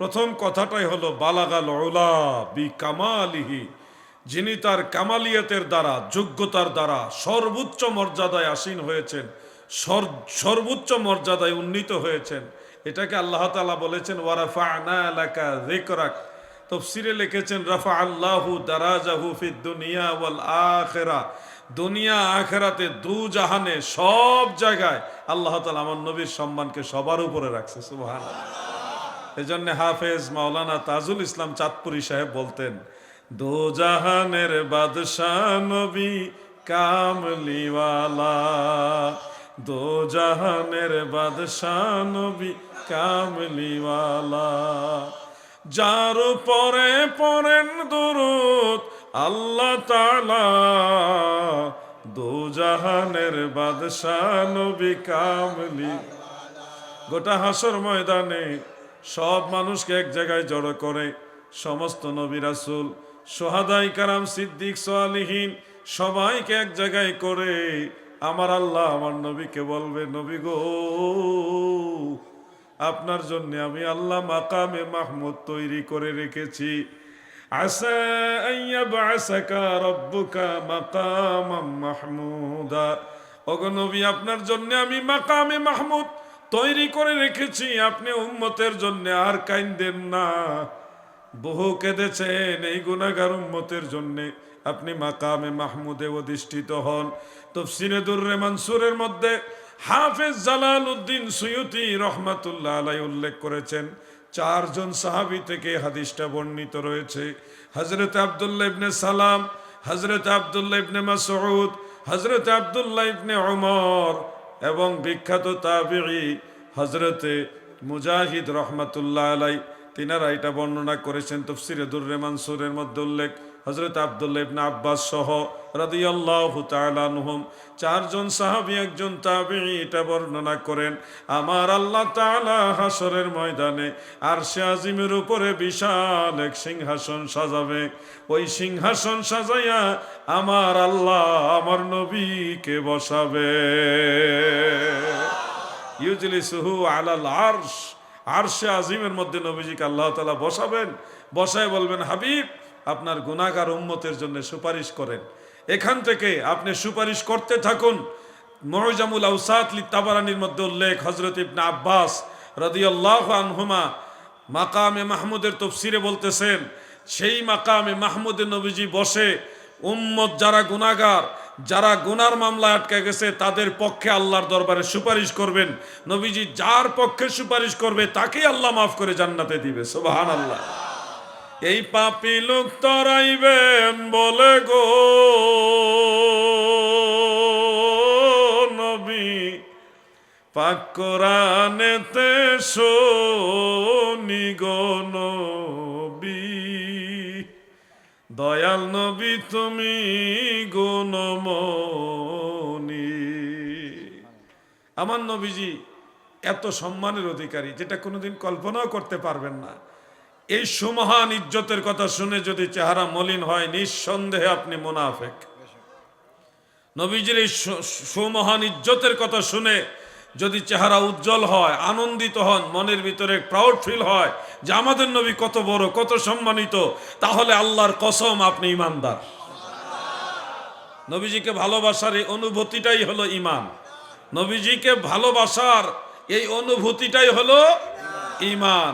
প্রথম কথাটাই হলো বালাগাল উলা বি কামালিহি, যিনি তার কামালিয়াতের দ্বারা, যোগ্যতার দ্বারা সর্বোচ্চ মর্যাদায় আসীন হয়েছেন, সর্বোচ্চ মর্যাদায় উন্নীত হয়েছেন। এটাকে আল্লাহ তাআলা বলেছেন ওয়ারাফা'না লাকা যিকরাক। তাফসীরে লিখেছেন রাফা আল্লাহু দারাজাহু ফিদ দুনিয়া ওয়াল আখিরা। দুনিয়া আখিরাতে দু জাহানে সব জায়গায় আল্লাহ তাআলা আমার নবীর সম্মানকে সবার উপরে রাখছে। সুবহানাল্লাহ। এজন্য হাফেজ মাওলানা তাজুল ইসলাম চাঁদপুরি সাহেব বলতেন, দো জাহানের বাদশাহ নবী কামলিওয়ালা, দো জাহানের বাদশাহ নবী কামলিওয়ালা, যার পরে পড়েন দুরূদ আল্লাহ তাআলা, দো জাহানের বাদশাহ নবী কামলি। গোটা হাসর ময়দানে সব মানুষকে এক জায়গায় জড়ো করে সমস্ত নবী রাসূল, সোহাদাই কারাম, সিদ্দিক, সালিহিন সবাইকে এক জায়গায় করে আমার আল্লাহ আমার নবীকে বলবে, নবী গো, আপনার জন্য আমি আল্লাহ মাকামে মাহমুদ তৈরি করে রেখেছি। আসা আইয়াবআসাকা রাব্বুকা মাকামাম মাহমুদা। ওগো নবী, আপনার জন্য আমি মাকামে মাহমুদ তৈরি করে রেখেছি, আপনি উম্মতের জন্য আর কাইন্দেন না। বহু কেঁদেছেন এই গুনাহগার উম্মতের জন্য, আপনি মাকামে মাহমুদে অধিষ্ঠিত হন। তাফসীরে দুররে মানসুরের মধ্যে হাফেজ জালালউদ্দিন সুয়ুতি রহমাতুল্লাহ আলাইহি উল্লেখ করেছেন, চারজন সাহাবী থেকে হাদিসটা বর্ণিত রয়েছে। হযরত আব্দুল্লাহ ইবনে সালাম, হযরত আব্দুল্লাহ ইবনে মাসউদ, হযরত আব্দুল্লাহ ইবনে ওমর এবং বিখ্যাত তাবিঈ হযরতে মুজাহিদ রহমাতুল্লাহ আলাইহি, তিনারা এটা বর্ণনা করেছেন। তাফসীরে দুররে মানসুরের মধ্যে উল্লেখ, হযরত আব্দুল্লাহ ইবনে আব্বাস সহ রাদিয়াল্লাহু তাআলা আনহুম, চারজন সাহাবী একজন তাবিঈ এটা বর্ণনা করেন, আমার আল্লাহ তাআলা হাসরের ময়দানে আরশে আজিমের উপরে বিশাল এক সিংহাসন সাজাবে। ওই সিংহাসন সাজাইয়া আমার আল্লাহ আমার নবীকে বসাবে। ইউজলিসুহু আলাল আরশ, আরশে আজিমের মধ্যে নবীজিকে আল্লাহ তাআলা বসাবেন। বসায় বলবেন, হাবিব, আপনার গুনাহগার উম্মতের জন্য সুপারিশ করেন। এখান থেকে আপনি সুপারিশ করতে থাকুন। মুআজামুল আওসাত লি তাবারানির মধ্যে উল্লেখ, হযরত ইবনে আব্বাস রাদিয়াল্লাহু আনহুমা মাকামে মাহমুদের তাফসীরে বলতেছেন, সেই মাকামে মাহমুদে নবীজি বসে উম্মত যারা গুনাহগার, যারা গুনার মামলায় আটকে গেছে তাদের পক্ষে আল্লাহর দরবারে সুপারিশ করবেন। নবীজি যার পক্ষে সুপারিশ করবে তাকেই আল্লাহ মাফ করে জান্নাতে দিবে। সুবহানাল্লাহ। এই পাপী লোক তরাইবেন বলে গো নবী, পাক কোরআনেতে শুনি গো নবী, দয়াল নবী তুমি গুণমণি। আমার নবীজি এত সম্মানের অধিকারী যেটা কোনোদিন কল্পনাও করতে পারবেন না। এই সুমহান ইজ্জতের কথা শুনে যদি চেহারা মলিন হয়, নিঃসন্দেহে আপনি মুনাফিক। নবীজির এই সুমহান ইজ্জতের কথা শুনে যদি চেহারা উজ্জ্বল হয়, আনন্দিত হন, মনের ভিতরে প্রাউড ফিল হয় যে আমাদের নবী কত বড়, কত সম্মানিত, তাহলে আল্লাহর কসম আপনি ঈমানদার। নবীজিকে ভালোবাসার এই অনুভূতিটাই হলো ঈমান। নবীজিকে ভালোবাসার এই অনুভূতিটাই হলো ঈমান।